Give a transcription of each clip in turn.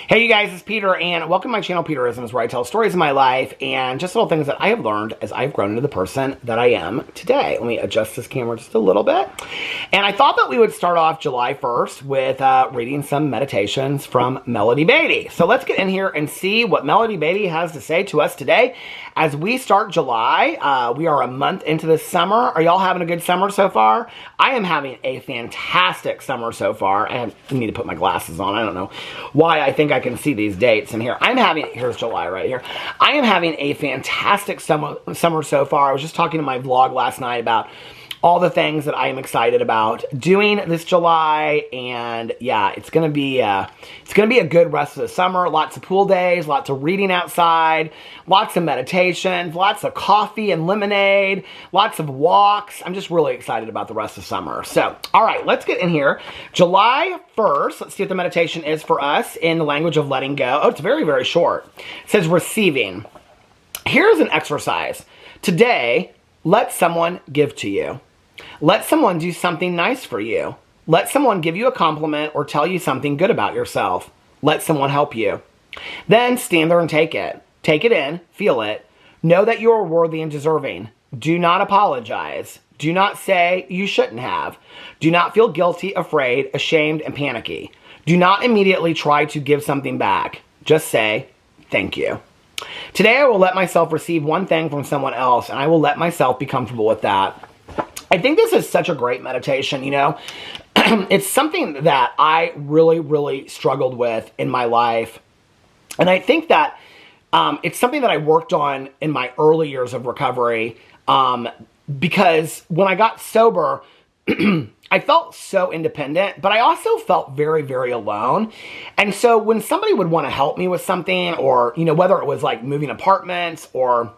Hey you guys, it's Peter, and welcome to my channel, Peterisms, where I tell stories of my life and just little things that I have learned as I've grown into the person that I am today. Let me adjust this camera just a little bit. And I thought that we would start off July 1st with reading some meditations from Melody Beatty. So let's get in here and see what Melody Beatty has to say to us today as we start July. We are a month into the summer. Are y'all having a good summer so far? I am having a fantastic summer so far. I need to put my glasses on. I don't know why I think I can see these dates in here. Here's July right here. I am having a fantastic summer so far. I was just talking to my vlog last night about all the things that I am excited about doing this July, and yeah, it's gonna be a good rest of the summer. Lots of pool days, lots of reading outside, lots of meditations, lots of coffee and lemonade, lots of walks. I'm just really excited about the rest of summer. So, all right, let's get in here. July 1st, let's see what the meditation is for us in the language of letting go. Oh, it's very, very short. It says receiving. Here's an exercise. Today, let someone give to you. Let someone do something nice for you. Let someone give you a compliment or tell you something good about yourself. Let someone help you. Then stand there and take it. Take it in, feel it. Know that you are worthy and deserving. Do not apologize. Do not say you shouldn't have. Do not feel guilty, afraid, ashamed, and panicky. Do not immediately try to give something back. Just say, thank you. Today I will let myself receive one thing from someone else, and I will let myself be comfortable with that. I think this is such a great meditation, you know. It's something that I really, really struggled with in my life. And I think that it's something that I worked on in my early years of recovery because when I got sober, I felt so independent, but I also felt very, very alone. And so when somebody would want to help me with something, or, you know, whether it was like moving apartments or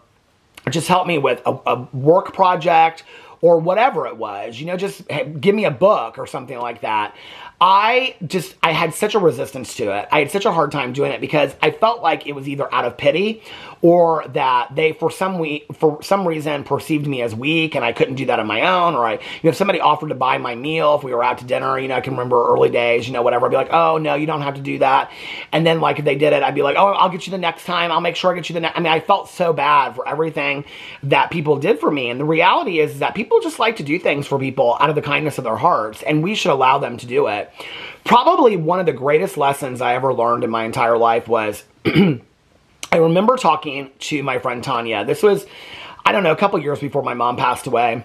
just help me with a work project or whatever it was, you know, just give me a book or something like that. I had such a resistance to it. I had such a hard time doing it because I felt like it was either out of pity or that they, for some reason, perceived me as weak and I couldn't do that on my own. Or if somebody offered to buy my meal, if we were out to dinner, you know, I can remember early days, you know, whatever. I'd be like, oh no, you don't have to do that. And then like if they did it, I'd be like, oh, I'll get you the next time. I'll make sure I get you the next. I mean, I felt so bad for everything that people did for me. And the reality is that people just like to do things for people out of the kindness of their hearts, and we should allow them to do it. Probably one of the greatest lessons I ever learned in my entire life was, I remember talking to my friend Tanya. This was, I don't know, a couple years before my mom passed away.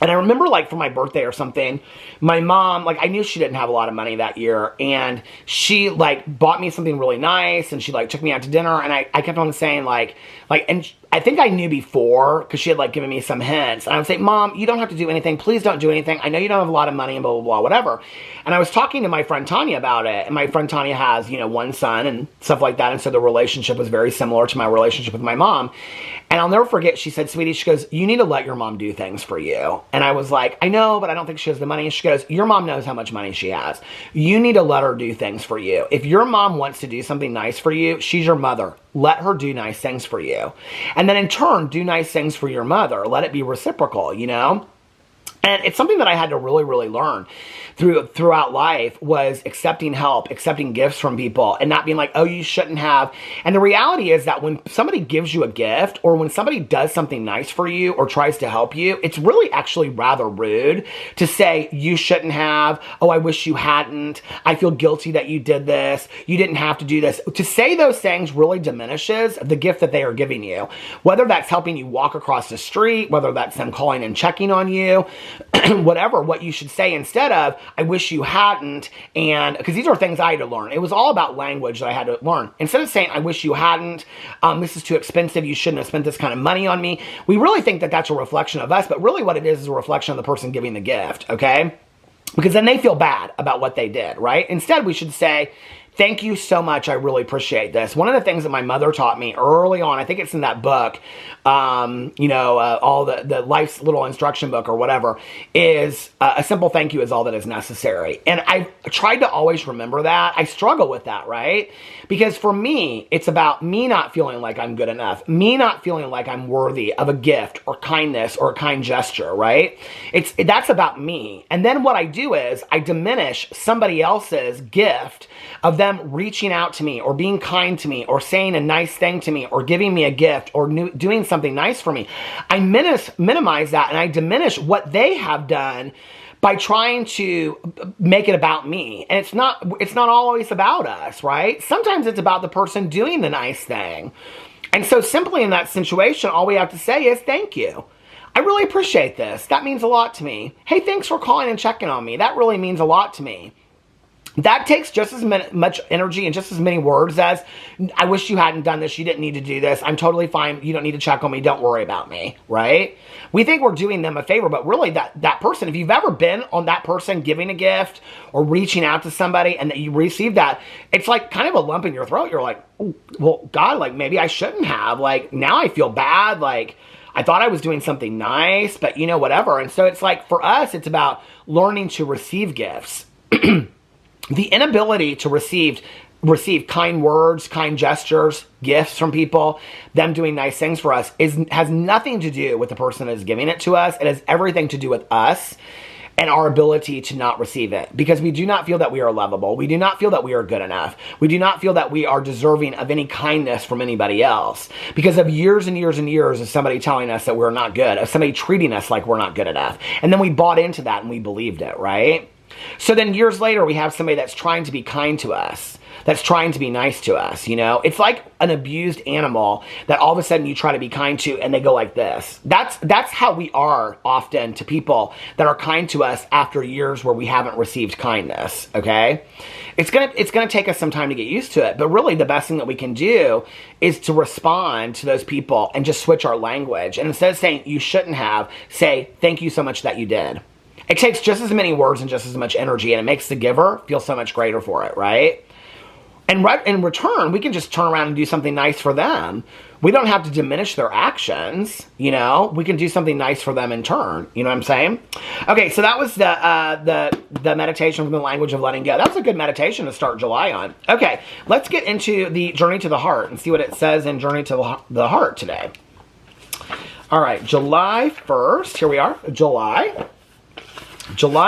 And I remember, like, for my birthday or something, my mom, like, I knew she didn't have a lot of money that year. And she, like, bought me something really nice. And she, like, took me out to dinner. And I kept on saying, and I think I knew before because she had, like, given me some hints. And I would say, Mom, you don't have to do anything. Please don't do anything. I know you don't have a lot of money and blah, blah, blah, whatever. And I was talking to my friend Tanya about it. And my friend Tanya has, you know, one son and stuff like that. And so the relationship was very similar to my relationship with my mom. And I'll never forget, she said, sweetie, she goes, you need to let your mom do things for you. And I was like, I know, but I don't think she has the money. And she goes, your mom knows how much money she has. You need to let her do things for you. If your mom wants to do something nice for you, she's your mother. Let her do nice things for you. And then in turn, do nice things for your mother. Let it be reciprocal, you know? And it's something that I had to really, really learn throughout life, was accepting help, accepting gifts from people, and not being like, oh, you shouldn't have. And the reality is that when somebody gives you a gift, or when somebody does something nice for you or tries to help you, it's really actually rather rude to say you shouldn't have, oh, I wish you hadn't, I feel guilty that you did this, you didn't have to do this. To say those things really diminishes the gift that they are giving you. Whether that's helping you walk across the street, whether that's them calling and checking on you, whatever, what you should say instead of, I wish you hadn't, and because these are things I had to learn. It was all about language that I had to learn. Instead of saying, I wish you hadn't, this is too expensive, you shouldn't have spent this kind of money on me, we really think that that's a reflection of us, but really what it is a reflection of the person giving the gift, okay? Because then they feel bad about what they did, right? Instead, we should say, thank you so much. I really appreciate this. One of the things that my mother taught me early on, I think it's in that book, all the Life's Little Instruction Book or whatever, is a simple thank you is all that is necessary. And I tried to always remember that. I struggle with that, right? Because for me, it's about me not feeling like I'm good enough, me not feeling like I'm worthy of a gift or kindness or a kind gesture, right? That's about me. And then what I do is I diminish somebody else's gift of them reaching out to me or being kind to me or saying a nice thing to me or giving me a gift or doing something nice for me, I minimize that and I diminish what they have done by trying to make it about me. And it's not always about us, right? Sometimes it's about the person doing the nice thing. And so simply in that situation, all we have to say is thank you. I really appreciate this. That means a lot to me. Hey, thanks for calling and checking on me. That really means a lot to me. That takes just as much energy and just as many words as, I wish you hadn't done this. You didn't need to do this. I'm totally fine. You don't need to check on me. Don't worry about me, right? We think we're doing them a favor, but really that person, if you've ever been on that person giving a gift or reaching out to somebody and that you receive that, it's like kind of a lump in your throat. You're like, oh, well, God, like maybe I shouldn't have. Like now I feel bad. Like I thought I was doing something nice, but you know, whatever. And so it's like for us, it's about learning to receive gifts. The inability to receive kind words, kind gestures, gifts from people, them doing nice things for us has nothing to do with the person that is giving it to us. It has everything to do with us and our ability to not receive it, because we do not feel that we are lovable. We do not feel that we are good enough. We do not feel that we are deserving of any kindness from anybody else because of years and years and years of somebody telling us that we're not good, of somebody treating us like we're not good enough. And then we bought into that and we believed it, right? So then years later, we have somebody that's trying to be kind to us, that's trying to be nice to us, you know? It's like an abused animal that all of a sudden you try to be kind to and they go like this. That's how we are often to people that are kind to us after years where we haven't received kindness, okay? It's gonna take us some time to get used to it, but really the best thing that we can do is to respond to those people and just switch our language. And instead of saying you shouldn't have, say thank you so much that you did. It takes just as many words and just as much energy, and it makes the giver feel so much greater for it, right? And in return, we can just turn around and do something nice for them. We don't have to diminish their actions, you know? We can do something nice for them in turn. You know what I'm saying? Okay, so that was the meditation from the language of letting go. That was a good meditation to start July on. Okay, let's get into the Journey to the Heart and see what it says in Journey to the Heart today. All right, July 1st. Here we are, July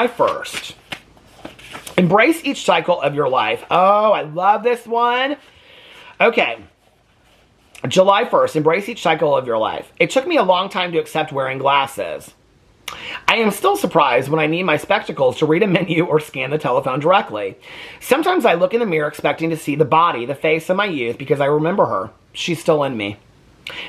1st. Embrace each cycle of your life. Oh, I love this one. Okay. July 1st. Embrace each cycle of your life. It took me a long time to accept wearing glasses. I am still surprised when I need my spectacles to read a menu or scan the telephone directly. Sometimes I look in the mirror expecting to see the body, the face of my youth, because I remember her. She's still in me.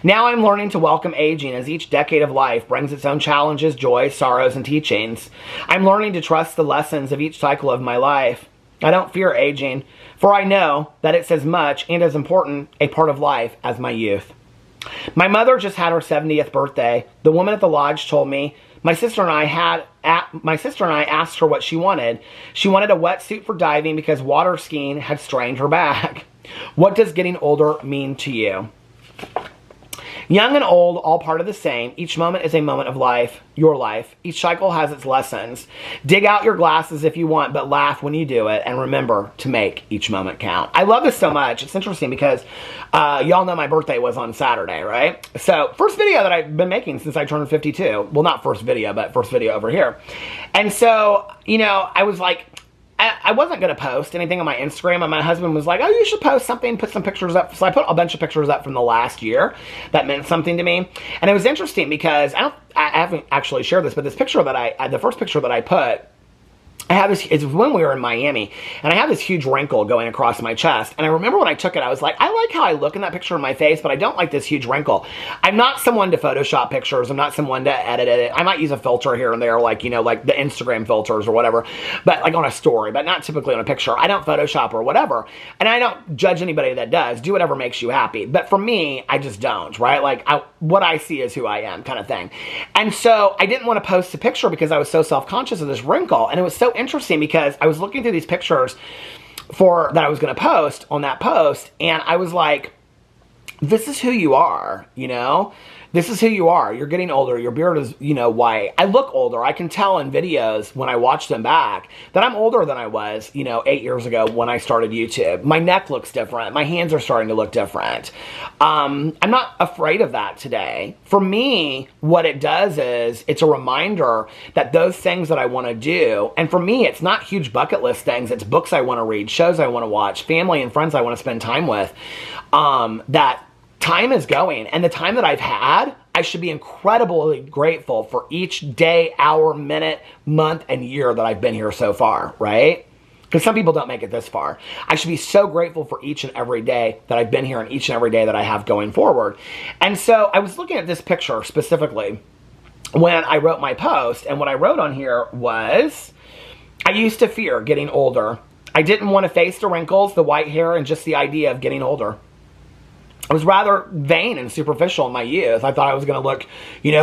Now I'm learning to welcome aging as each decade of life brings its own challenges, joys, sorrows, and teachings. I'm learning to trust the lessons of each cycle of my life. I don't fear aging, for I know that it's as much and as important a part of life as my youth. My mother just had her 70th birthday. The woman at the lodge told me my sister and I asked her what she wanted. She wanted a wetsuit for diving because water skiing had strained her back. What does getting older mean to you? Young and old, all part of the same. Each moment is a moment of life, your life. Each cycle has its lessons. Dig out your glasses if you want, but laugh when you do it, and remember to make each moment count. I love this so much. It's interesting because y'all know my birthday was on Saturday, right? So, first video that I've been making since I turned 52. Well, not first video, but first video over here. And so, you know, I was like, I wasn't going to post anything on my Instagram, and my husband was like, oh, you should post something, put some pictures up. So I put a bunch of pictures up from the last year that meant something to me. And it was interesting because I haven't actually shared this, but this picture that the first picture that I put, I have this, it's when we were in Miami, and I have this huge wrinkle going across my chest. And I remember when I took it, I was like, I like how I look in that picture of my face, but I don't like this huge wrinkle. I'm not someone to Photoshop pictures. I'm not someone to edit it. I might use a filter here and there, like, you know, like the Instagram filters or whatever, but like on a story, but not typically on a picture. I don't Photoshop or whatever. And I don't judge anybody that does. Do whatever makes you happy. But for me, I just don't, right? Like what I see is who I am kind of thing. And so I didn't want to post a picture because I was so self-conscious of this wrinkle. And it was so interesting because I was looking through these pictures that I was going to post on that post, and I was like, this is who you are, you know? This is who you are. You're getting older. Your beard is, white. I look older. I can tell in videos when I watch them back that I'm older than I was, 8 years ago when I started YouTube. My neck looks different. My hands are starting to look different. I'm not afraid of that today. For me, what it does is it's a reminder that those things that I want to do, and for me, it's not huge bucket list things. It's books I want to read, shows I want to watch, family and friends I want to spend time with, that time is going, and the time that I've had, I should be incredibly grateful for each day, hour, minute, month, and year that I've been here so far, right? Because some people don't make it this far. I should be so grateful for each and every day that I've been here and each and every day that I have going forward. And so I was looking at this picture specifically when I wrote my post, and what I wrote on here was, I used to fear getting older. I didn't want to face the wrinkles, the white hair, and just the idea of getting older. I was rather vain and superficial in my youth. I thought I was going to look,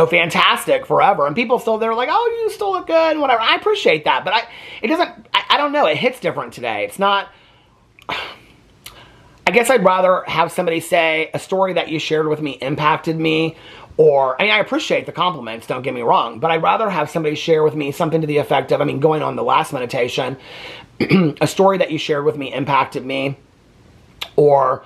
fantastic forever. And people still, they're like, oh, you still look good and whatever. I appreciate that. But I don't know. It hits different today. It's not, I guess I'd rather have somebody say a story that you shared with me impacted me. Or, I appreciate the compliments, don't get me wrong. But I'd rather have somebody share with me something to the effect of, going on the last meditation, a story that you shared with me impacted me. Or,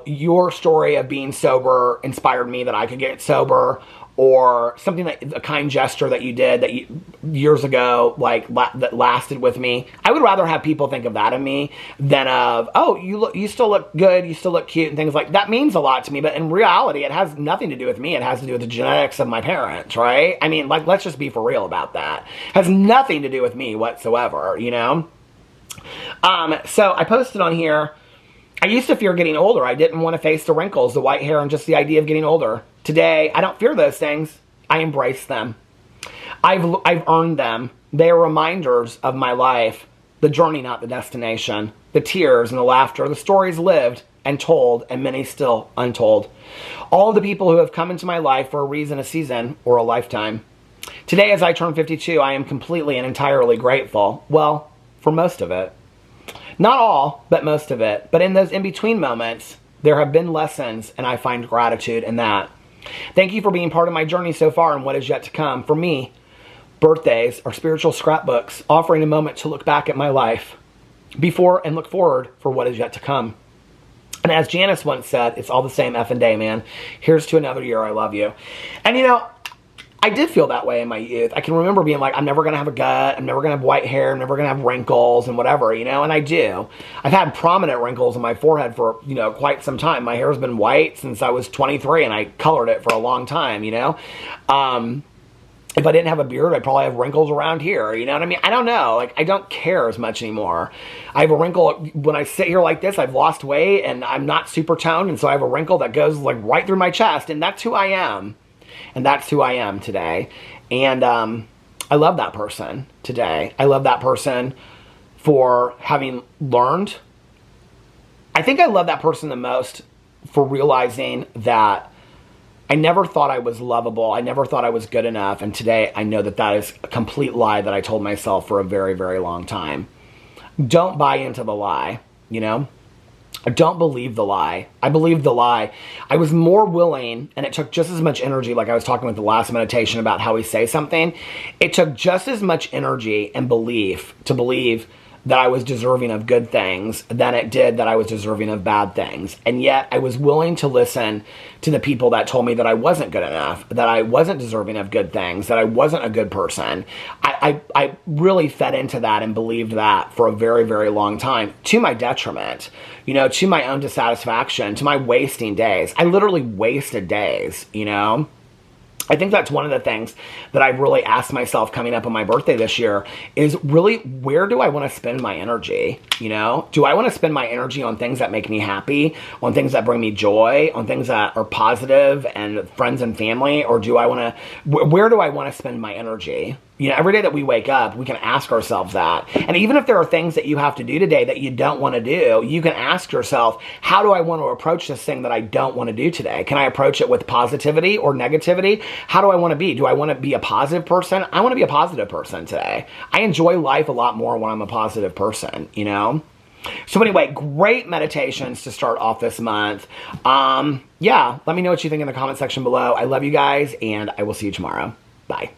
your story of being sober inspired me that I could get sober, or something a kind gesture that you did that years ago, that lasted with me. I would rather have people think of that of me than of, oh, you still look good, you still look cute, and things like that. Means a lot to me, but in reality, it has nothing to do with me. It has to do with the genetics of my parents, right? Let's just be for real about that. It has nothing to do with me whatsoever, So I posted on here, I used to fear getting older. I didn't want to face the wrinkles, the white hair, and just the idea of getting older. Today, I don't fear those things. I embrace them. I've earned them. They are reminders of my life. The journey, not the destination. The tears and the laughter. The stories lived and told, and many still untold. All the people who have come into my life for a reason, a season, or a lifetime. Today, as I turn 52, I am completely and entirely grateful. Well, for most of it. Not all, but most of it. But in those in-between moments, there have been lessons, and I find gratitude in that. Thank you for being part of my journey so far and what is yet to come. For me, birthdays are spiritual scrapbooks, offering a moment to look back at my life before and look forward for what is yet to come. And as Janice once said, it's all the same effing day, man. Here's to another year. I love you. And I did feel that way in my youth. I can remember being like, I'm never going to have a gut. I'm never going to have white hair. I'm never going to have wrinkles and whatever, and I do. I've had prominent wrinkles on my forehead for, quite some time. My hair has been white since I was 23, and I colored it for a long time, If I didn't have a beard, I'd probably have wrinkles around here, you know what I mean? I don't know. I don't care as much anymore. I have a wrinkle when I sit here like this. I've lost weight, and I'm not super toned, and so I have a wrinkle that goes right through my chest, and that's who I am. And that's who I am today. And I love that person today. I love that person for having learned. I think I love that person the most for realizing that I never thought I was lovable. I never thought I was good enough. And today I know that that is a complete lie that I told myself for a very, very long time. Don't buy into the lie, I don't believe the lie. I believed the lie. I was more willing, and it took just as much energy, like I was talking with the last meditation about how we say something. It took just as much energy and belief to believe that I was deserving of good things than it did that I was deserving of bad things. And yet I was willing to listen to the people that told me that I wasn't good enough, that I wasn't deserving of good things, that I wasn't a good person. I really fed into that and believed that for a very, very long time, to my detriment, to my own dissatisfaction, to my wasting days. I literally wasted days, I think that's one of the things that I've really asked myself coming up on my birthday this year is really, where do I want to spend my energy? Do I want to spend my energy on things that make me happy, on things that bring me joy, on things that are positive and friends and family? Or where do I want to spend my energy? Every day that we wake up, we can ask ourselves that. And even if there are things that you have to do today that you don't want to do, you can ask yourself, how do I want to approach this thing that I don't want to do today? Can I approach it with positivity or negativity? How do I want to be? Do I want to be a positive person? I want to be a positive person today. I enjoy life a lot more when I'm a positive person, So anyway, great meditations to start off this month. Yeah, let me know what you think in the comment section below. I love you guys, and I will see you tomorrow. Bye.